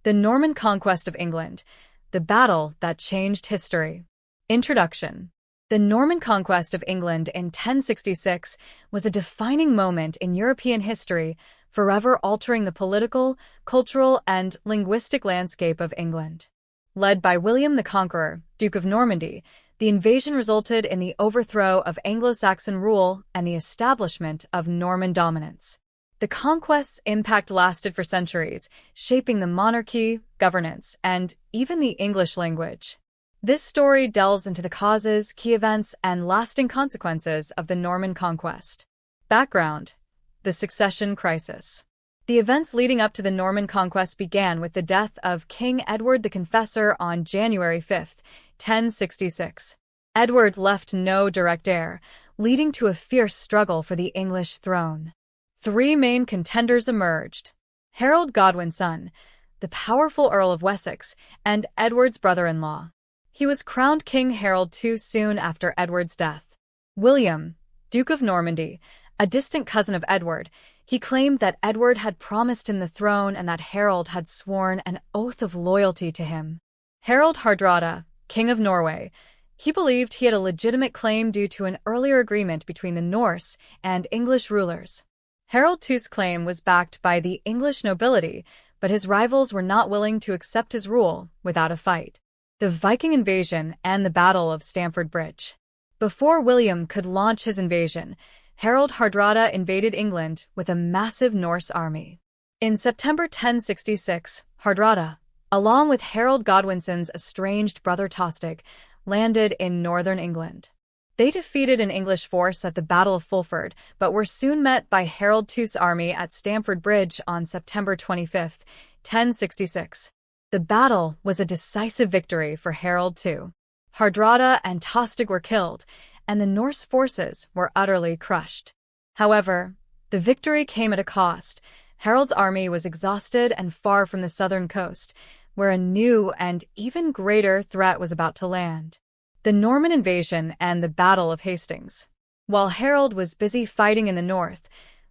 The Norman Conquest of England, the battle that changed history. Introduction. The Norman Conquest of England in 1066 was a defining moment in European history, forever altering the political, cultural, and linguistic landscape of England. Led by William the Conqueror, Duke of Normandy, the invasion resulted in the overthrow of Anglo-Saxon rule and the establishment of Norman dominance. The conquest's impact lasted for centuries, shaping the monarchy, governance, and even the English language. This story delves into the causes, key events, and lasting consequences of the Norman Conquest. Background: the succession crisis. The events leading up to the Norman Conquest began with the death of King Edward the Confessor on January 5, 1066. Edward left no direct heir, leading to a fierce struggle for the English throne. Three main contenders emerged: Harold Godwin's son, the powerful Earl of Wessex, and Edward's brother-in-law. He was crowned King Harold too soon after Edward's death. William, Duke of Normandy, a distant cousin of Edward, he claimed that Edward had promised him the throne and that Harold had sworn an oath of loyalty to him. Harald Hardrada, King of Norway, he believed he had a legitimate claim due to an earlier agreement between the Norse and English rulers. Harold II's claim was backed by the English nobility, but his rivals were not willing to accept his rule without a fight. The Viking invasion and the Battle of Stamford Bridge. Before William could launch his invasion, Harald Hardrada invaded England with a massive Norse army. In September 1066, Hardrada, along with Harold Godwinson's estranged brother Tostig, landed in northern England. They defeated an English force at the Battle of Fulford, but were soon met by Harold II's army at Stamford Bridge on September 25, 1066. The battle was a decisive victory for Harold II. Hardrada and Tostig were killed, and the Norse forces were utterly crushed. However, the victory came at a cost. Harold's army was exhausted and far from the southern coast, where a new and even greater threat was about to land: the Norman invasion and the Battle of Hastings. While Harold was busy fighting in the north,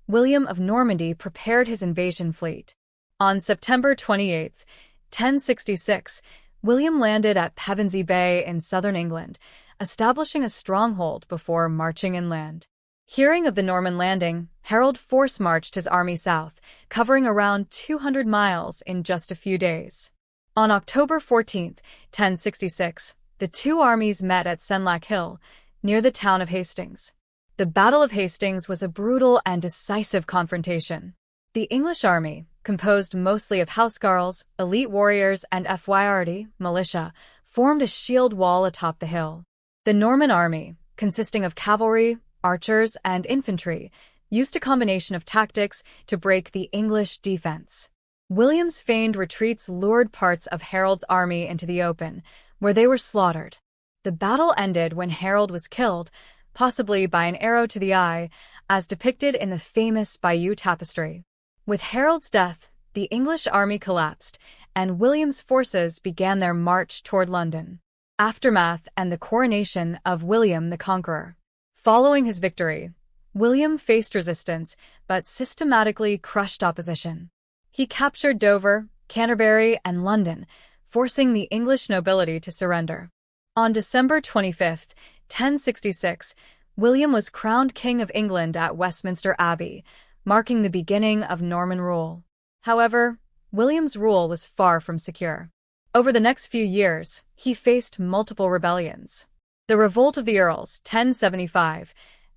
William of Normandy prepared his invasion fleet. On September 28, 1066, William landed at Pevensey Bay in southern England, establishing a stronghold before marching inland. Hearing of the Norman landing, Harold force-marched his army south, covering around 200 miles in just a few days. On October 14, 1066, the two armies met at Senlac Hill, near the town of Hastings. The Battle of Hastings was a brutal and decisive confrontation. The English army, composed mostly of housecarls, elite warriors, and FYRD militia, formed a shield wall atop the hill. The Norman army, consisting of cavalry, archers, and infantry, used a combination of tactics to break the English defense. William's feigned retreats lured parts of Harold's army into the open, where they were slaughtered. The battle ended when Harold was killed, possibly by an arrow to the eye, as depicted in the famous Bayeux Tapestry. With Harold's death, the English army collapsed, and William's forces began their march toward London. Aftermath and the coronation of William the Conqueror. Following his victory, William faced resistance but systematically crushed opposition. He captured Dover, Canterbury, and London, forcing the English nobility to surrender. On December 25, 1066, William was crowned King of England at Westminster Abbey, marking the beginning of Norman rule. However, William's rule was far from secure. Over the next few years, he faced multiple rebellions. The Revolt of the Earls, 1075,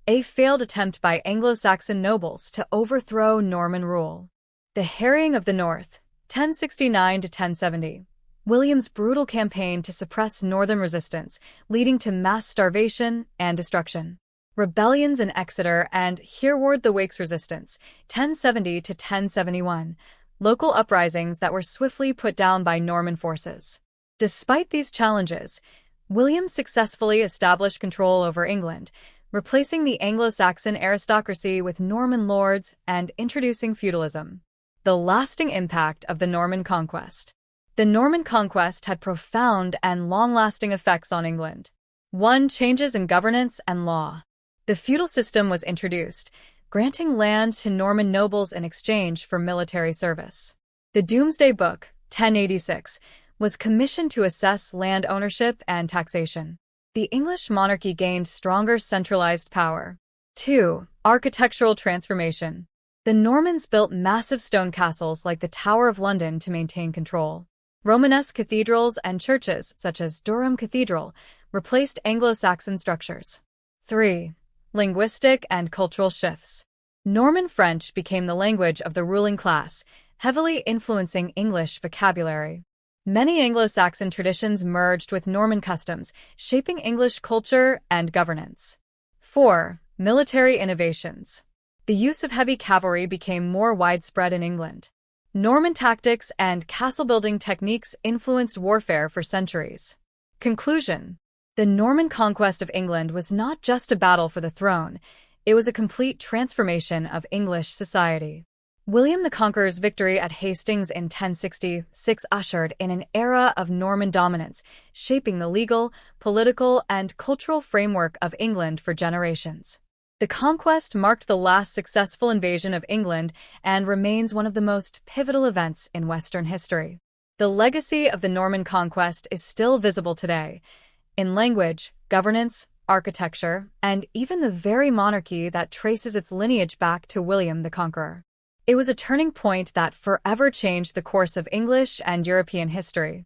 a failed attempt by Anglo-Saxon nobles to overthrow Norman rule. The Harrying of the North, 1069 to 1070. William's brutal campaign to suppress northern resistance, leading to mass starvation and destruction. Rebellions in Exeter and Hereward the Wake's resistance, 1070 to 1071. Local uprisings that were swiftly put down by Norman forces. Despite these challenges, William successfully established control over England, replacing the Anglo-Saxon aristocracy with Norman lords and introducing feudalism. The lasting impact of the Norman Conquest. The Norman Conquest had profound and long-lasting effects on England. 1. Changes in governance and law. The feudal system was introduced, granting land to Norman nobles in exchange for military service. The Domesday Book, 1086, was commissioned to assess land ownership and taxation. The English monarchy gained stronger centralized power. 2. Architectural transformation. The Normans built massive stone castles like the Tower of London to maintain control. Romanesque cathedrals and churches, such as Durham Cathedral, replaced Anglo-Saxon structures. 3. Linguistic and cultural shifts. Norman French became the language of the ruling class, heavily influencing English vocabulary. Many Anglo-Saxon traditions merged with Norman customs, shaping English culture and governance. 4. Military innovations. The use of heavy cavalry became more widespread in England. Norman tactics and castle-building techniques influenced warfare for centuries. Conclusion. The Norman conquest of England was not just a battle for the throne, it was a complete transformation of English society. William the Conqueror's victory at Hastings in 1066 ushered in an era of Norman dominance, shaping the legal, political, and cultural framework of England for generations. The conquest marked the last successful invasion of England and remains one of the most pivotal events in Western history. The legacy of the Norman conquest is still visible today, in language, governance, architecture, and even the very monarchy that traces its lineage back to William the Conqueror. It was a turning point that forever changed the course of English and European history.